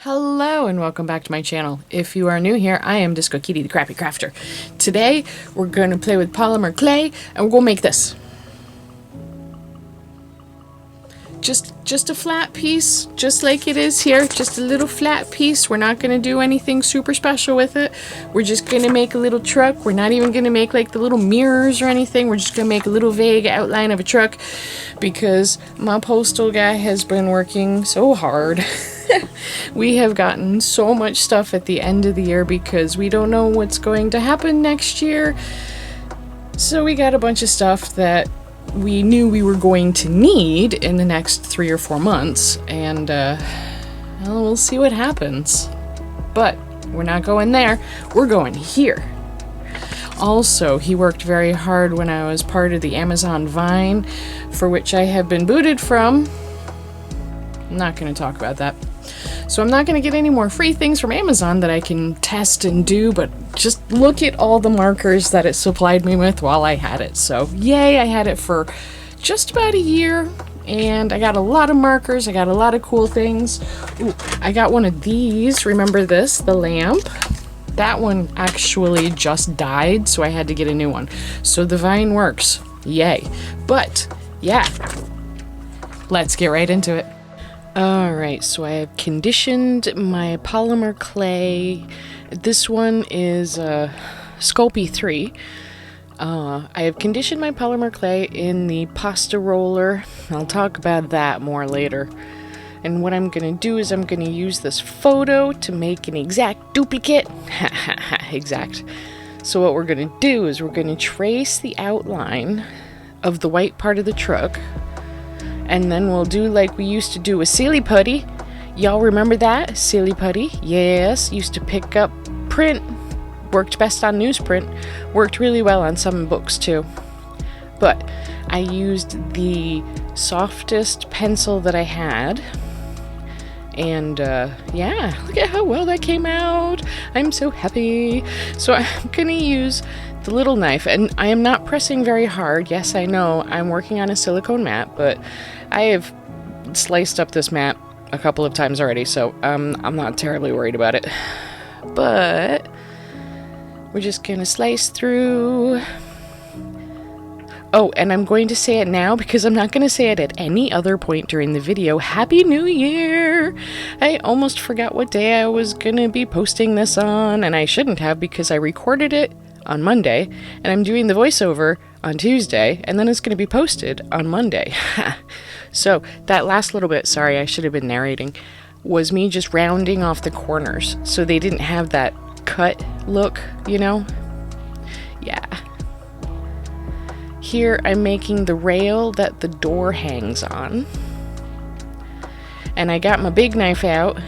Hello and welcome back to my channel. If you are new here, I am Disco Kitty, the Crappy Crafter. Today, we're going to play with polymer clay, and we're going to make this. Just a flat piece, just like it is here. Just a little flat piece. We're not going to do anything super special with it. We're just going to make a little truck. We're not even going to make like the little mirrors or anything. We're just going to make a little vague outline of a truck because my postal guy has been working so hard. We have gotten so much stuff at the end of the year because we don't know what's going to happen next year. So we got a bunch of stuff that we knew we were going to need in the next 3 or 4 months, and well, we'll see what happens. But we're not going there, we're going here. Also, he worked very hard when I was part of the Amazon Vine, for which I have been booted from. I'm not going to talk about that. So I'm not going to get any more free things from Amazon that I can test and do, but just look at all the markers that it supplied me with while I had it. So yay, I had it for just about a year, and I got a lot of markers, I got a lot of cool things. Ooh, I got one of these, remember this, the lamp? That one actually just died, so I had to get a new one. So the Vine works, yay. But yeah, let's get right into it. Alright, so I have conditioned my polymer clay. This one is Sculpy 3. I have conditioned my polymer clay in the pasta roller. I'll talk about that more later. And what I'm going to do is I'm going to use this photo to make an exact duplicate. Exact. So what we're going to do is we're going to trace the outline of the white part of the truck. And then we'll do like we used to do with Silly Putty. Y'all remember that? Silly Putty? Yes, used to pick up print. Worked best on newsprint. Worked really well on some books too. But I used the softest pencil that I had. And yeah, look at how well that came out. I'm so happy. So I'm gonna use the little knife, and I am not pressing very hard. Yes, I know I'm working on a silicone mat, but I have sliced up this mat a couple of times already, so I'm not terribly worried about it. But we're just gonna slice through. Oh, and I'm going to say it now because I'm not going to say it at any other point during the video. Happy New Year! I almost forgot what day I was going to be posting this on, and I shouldn't have because I recorded it on Monday, and I'm doing the voiceover on Tuesday, and then it's going to be posted on Monday. So that last little bit, sorry, I should have been narrating, was me just rounding off the corners so they didn't have that cut look, you know? Yeah. Here I'm making the rail that the door hangs on. And I got my big knife out.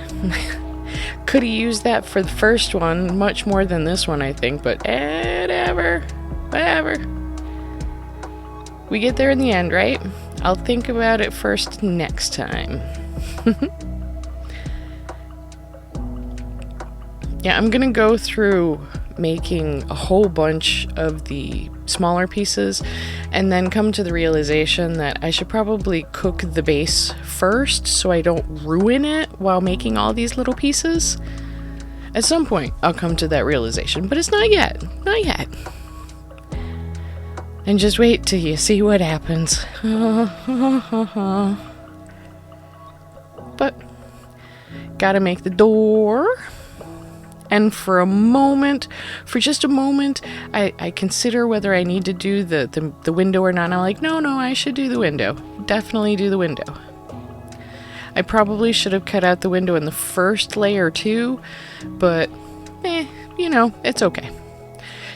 Could have used that for the first one, much more than this one I think, but whatever. We get there in the end, right? I'll think about it first next time. Yeah, I'm gonna go through making a whole bunch of the smaller pieces and then come to the realization that I should probably cook the base first so I don't ruin it while making all these little pieces. At some point I'll come to that realization, but it's not yet. Not yet. And just wait till you see what happens. But gotta make the door. And for just a moment, I consider whether I need to do the window or not. And I'm like, no, I should do the window. Definitely do the window. I probably should have cut out the window in the first layer too, but you know, it's okay.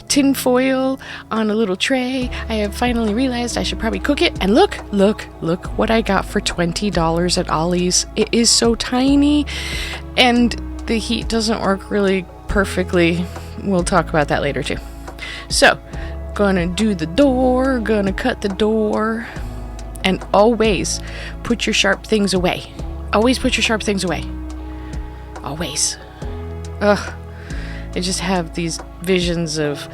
Tin foil on a little tray. I have finally realized I should probably cook it. And look what I got for $20 at Ollie's. It is so tiny, and the heat doesn't work really perfectly. We'll talk about that later too. So, gonna do the door, gonna cut the door, and always put your sharp things away. Always put your sharp things away. Always. Ugh. I just have these visions of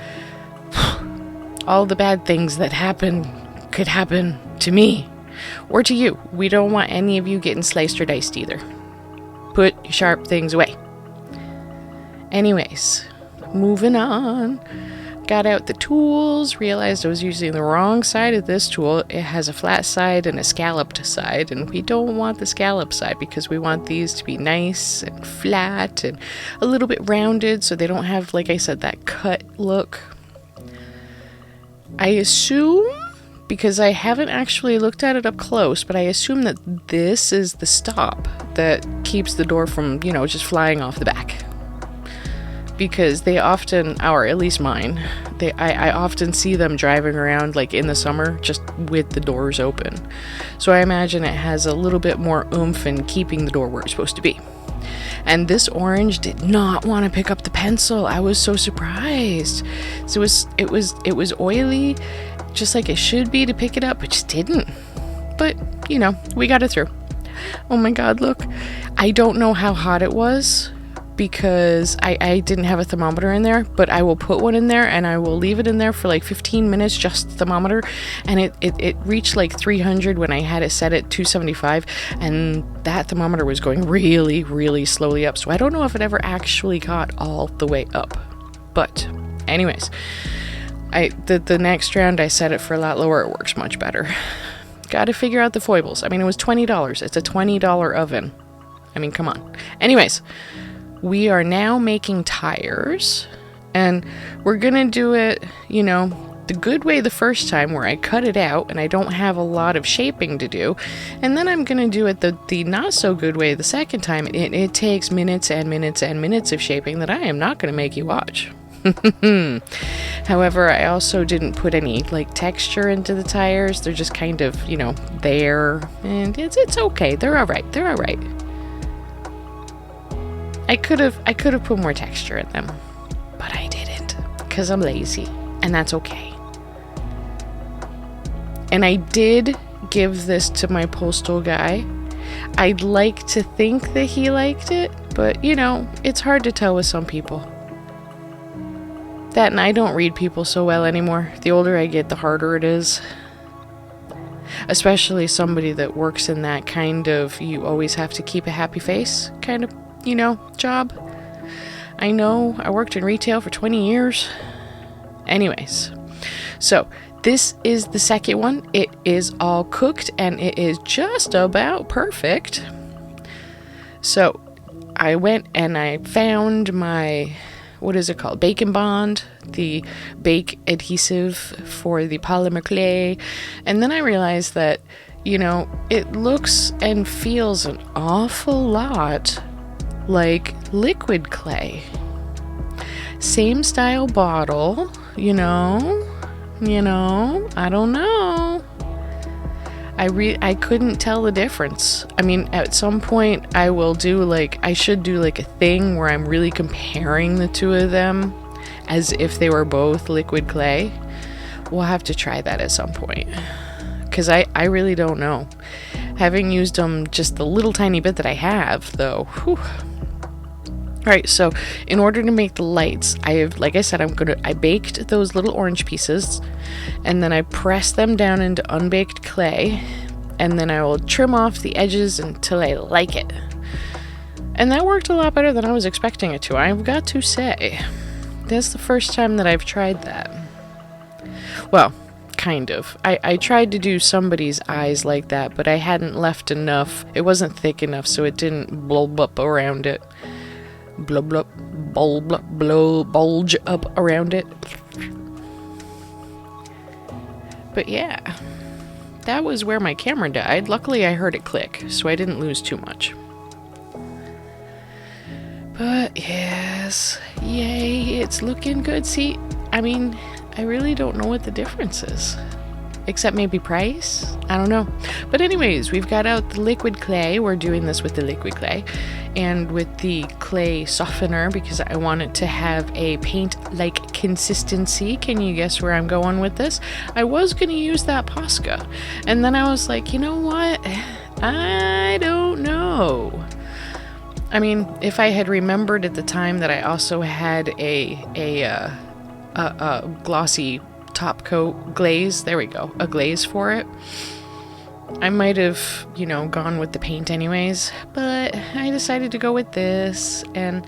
all the bad things that could happen to me or to you. We don't want any of you getting sliced or diced either. Put sharp things away. Anyways, moving on. Got out the tools, realized I was using the wrong side of this tool. It has a flat side and a scalloped side, and we don't want the scalloped side because we want these to be nice and flat and a little bit rounded so they don't have, like I said, that cut look. I assume, because I haven't actually looked at it up close, but I assume that this is the stop that keeps the door from, just flying off the back. Because they often, or at least mine, I often see them driving around like in the summer just with the doors open. So I imagine it has a little bit more oomph in keeping the door where it's supposed to be. And this orange did not want to pick up the pencil. I was so surprised. So it was oily, just like it should be to pick it up, but just didn't. But, we got it through. Oh my God, look. I don't know how hot it was, because I didn't have a thermometer in there, but I will put one in there and I will leave it in there for like 15 minutes, just the thermometer, and it reached like 300 when I had it set at 275, and that thermometer was going really, really slowly up, so I don't know if it ever actually got all the way up. But anyways, the next round I set it for a lot lower. It works much better. Got to figure out the foibles. I mean, it was $20. It's a $20 oven. I mean, come on. Anyways, we are now making tires, and we're gonna do it, the good way the first time, where I cut it out and I don't have a lot of shaping to do, and then I'm gonna do it the not so good way the second time. It takes minutes and minutes and minutes of shaping that I am not gonna make you watch. However, I also didn't put any texture into the tires. They're just kind of, there, and it's okay. They're all right. I could have put more texture in them, but I didn't, because I'm lazy, and that's okay. And I did give this to my postal guy. I'd like to think that he liked it, but it's hard to tell with some people. That, and I don't read people so well anymore. The older I get, the harder it is. Especially somebody that works in that kind of, you always have to keep a happy face kind of job. I know, I worked in retail for 20 years. Anyways, so this is the second one. It is all cooked and it is just about perfect. So I went and I found my, what is it called? Bake and Bond, the bake adhesive for the polymer clay. And then I realized that, it looks and feels an awful lot like liquid clay. Same style bottle, I don't know. I couldn't tell the difference. I mean, at some point I will do I should do a thing where I'm really comparing the two of them as if they were both liquid clay. We'll have to try that at some point, because I really don't know. Having used them just the little tiny bit that I have, though, whew. Alright, so in order to make the lights, like I said, I baked those little orange pieces, and then I pressed them down into unbaked clay, and then I will trim off the edges until I like it. And that worked a lot better than I was expecting it to, I've got to say. That's the first time that I've tried that. Well, kind of. I tried to do somebody's eyes like that, but I hadn't left enough. It wasn't thick enough, so it didn't bulb up around it. Bulge up around it. But yeah, that was where my camera died. Luckily I heard it click, so I didn't lose too much. But yes, yay, it's looking good. See, I mean, I really don't know what the difference is. Except maybe price? I don't know. But anyways, we've got out the liquid clay. We're doing this with the liquid clay. And with the clay softener, because I want it to have a paint-like consistency. Can you guess where I'm going with this? I was going to use that Posca. And then I was like, you know what? I don't know. I mean, if I had remembered at the time that I also had a glossy top coat glaze, there we go, a glaze for it, I might have, you know, gone with the paint anyways, but I decided to go with this, and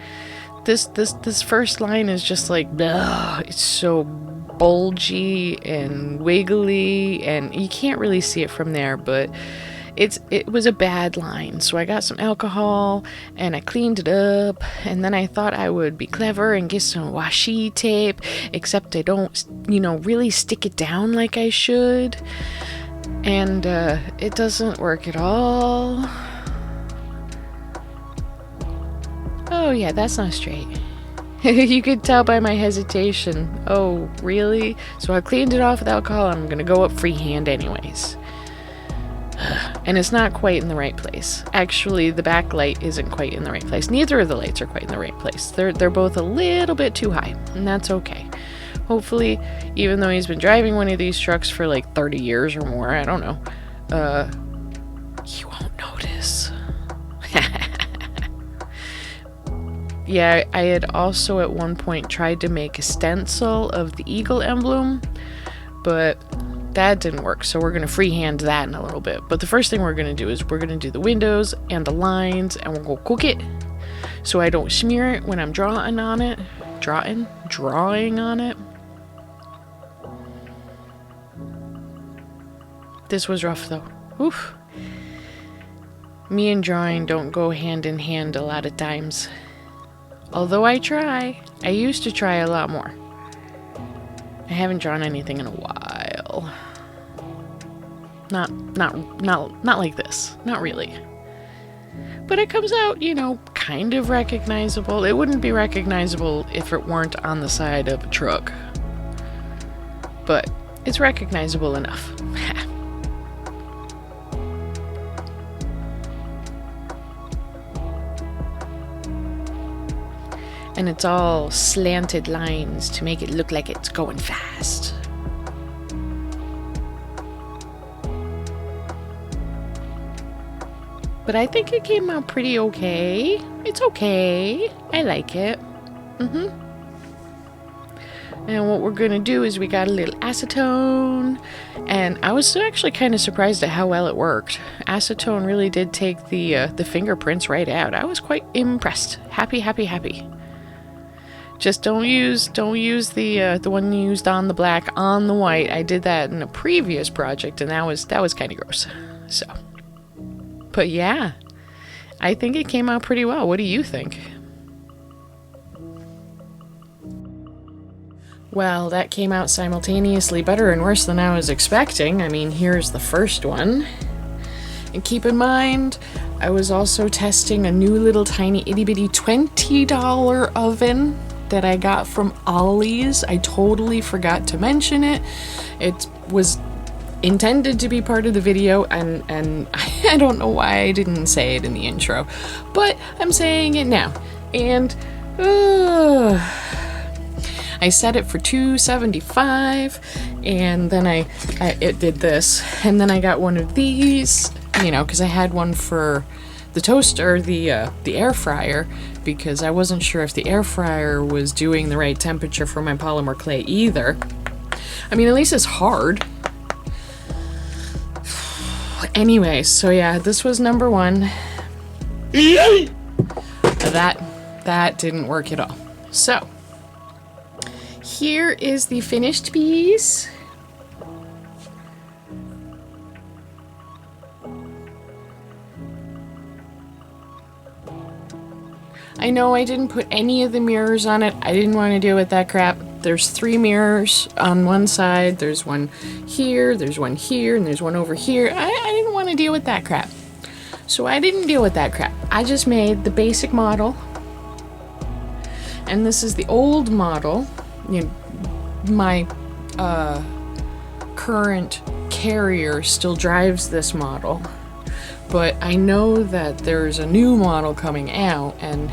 this first line is just like, ugh, it's so bulgy and wiggly, and you can't really see it from there, but it was a bad line. So I got some alcohol and I cleaned it up, and then I thought I would be clever and get some washi tape, except I don't, you know, really stick it down like I should, and it doesn't work at all. Oh yeah, that's not straight. You could tell by my hesitation. Oh, really? So I cleaned it off with alcohol, and I'm gonna go up freehand anyways. And it's not quite in the right place. Actually, the backlight isn't quite in the right place. Neither of the lights are quite in the right place. They're both a little bit too high, and that's okay. Hopefully, even though he's been driving one of these trucks for like 30 years or more, I don't know, he won't notice. Yeah, I had also at one point tried to make a stencil of the eagle emblem, but that didn't work, so we're going to freehand that in a little bit. But the first thing we're going to do is we're going to do the windows and the lines, and we'll go cook it so I don't smear it when I'm drawing on it. Drawing on it. This was rough though. Oof. Me and drawing don't go hand in hand a lot of times. Although I try. I used to try a lot more. I haven't drawn anything in a while. Not like this. Not really. But it comes out, you know, kind of recognizable. It wouldn't be recognizable if it weren't on the side of a truck. But it's recognizable enough. And it's all slanted lines to make it look like it's going fast. But I think it came out pretty okay. It's okay. I like it. And what we're gonna do is we got a little acetone, and I was actually kind of surprised at how well it worked. Acetone really did take the fingerprints right out. I was quite impressed. Happy. Just don't use the one used on the black on the white. I did that in a previous project, and that was kind of gross. So, but yeah, I think it came out pretty well. What do you think? Well, that came out simultaneously better and worse than I was expecting. I mean, here's the first one. And keep in mind, I was also testing a new little tiny itty bitty $20 oven that I got from Ollie's. I totally forgot to mention it. It was intended to be part of the video, and I don't know why I didn't say it in the intro, but I'm saying it now. And I set it for $2.75, and then it did this, and then I got one of these, you know, because I had one for the toaster, the air fryer, because I wasn't sure if the air fryer was doing the right temperature for my polymer clay either. I mean, at least it's hard. Anyway, so yeah, this was number one. That didn't work at all. So here is the finished piece. I know I didn't put any of the mirrors on it. I didn't want to deal with that crap. There's 3 mirrors on one side. There's one here, there's one here, and there's one over here. I didn't want to deal with that crap. So I didn't deal with that crap. I just made the basic model. And this is the old model. You know, my current carrier still drives this model. But I know that there's a new model coming out and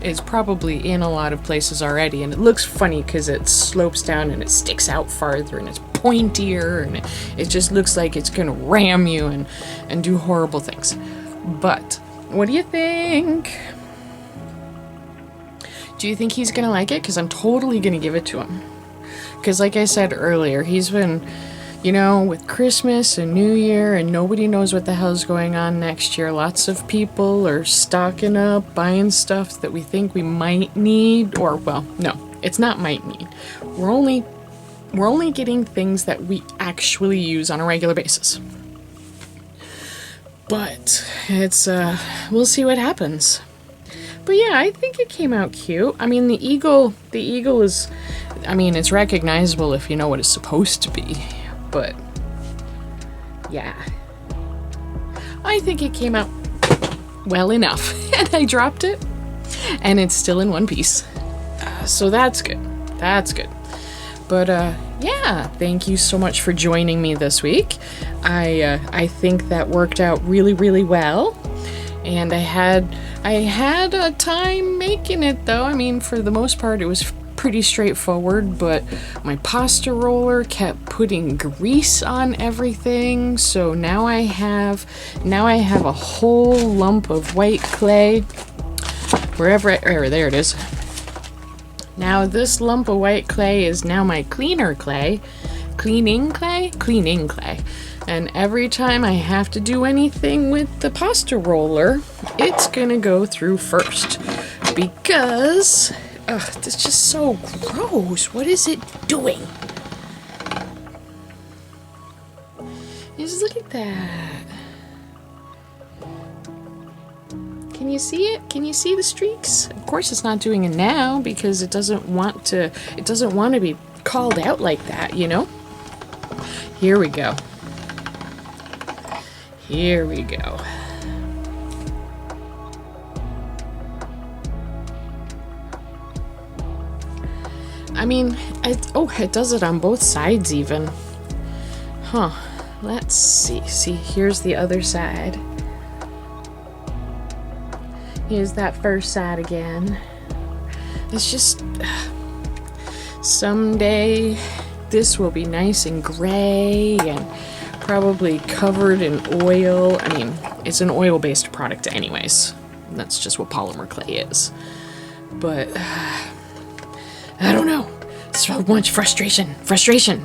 is probably in a lot of places already, and it looks funny because it slopes down and it sticks out farther and it's pointier, and it just looks like it's gonna ram you and do horrible things. But what do you think? Do you think he's gonna like it? Because I'm totally gonna give it to him. Because like I said earlier, he's been you know, with Christmas and New Year and nobody knows what the hell's going on next year, lots of people are stocking up, buying stuff that we think we might need, or, well, no, it's not might need. We're only getting things that we actually use on a regular basis. But it's, we'll see what happens. But yeah, I think it came out cute. I mean, the eagle is, I mean, it's recognizable if you know what it's supposed to be. But yeah, I think it came out well enough. And I dropped it, and it's still in one piece. So that's good. That's good. But yeah, thank you so much for joining me this week. I think that worked out really, really well. And I had a time making it, though. I mean, for the most part, it was pretty straightforward, but my pasta roller kept putting grease on everything, so now I have a whole lump of white clay there it is. Now this lump of white clay is now my cleaning clay. And every time I have to do anything with the pasta roller, it's gonna go through first. Because, it's just so gross. What is it doing? Just look at that. Can you see it? Can you see the streaks? Of course it's not doing it now because it doesn't want to be called out like that, you know? Here we go. Here we go. I mean, it does it on both sides even. Huh. Let's see. See, here's the other side. Here's that first side again. It's just... someday this will be nice and gray and probably covered in oil. I mean, it's an oil-based product anyways. That's just what polymer clay is. But, I don't know. So much frustration.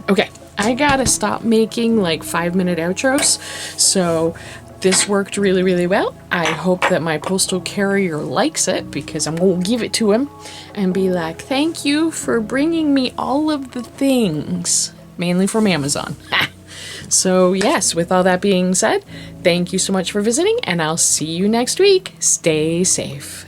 Okay, I gotta stop making like 5-minute outros. So this worked really, really well. I hope that my postal carrier likes it because I'm gonna give it to him and be like, thank you for bringing me all of the things, mainly from Amazon. So yes, with all that being said, thank you so much for visiting, and I'll see you next week. Stay safe.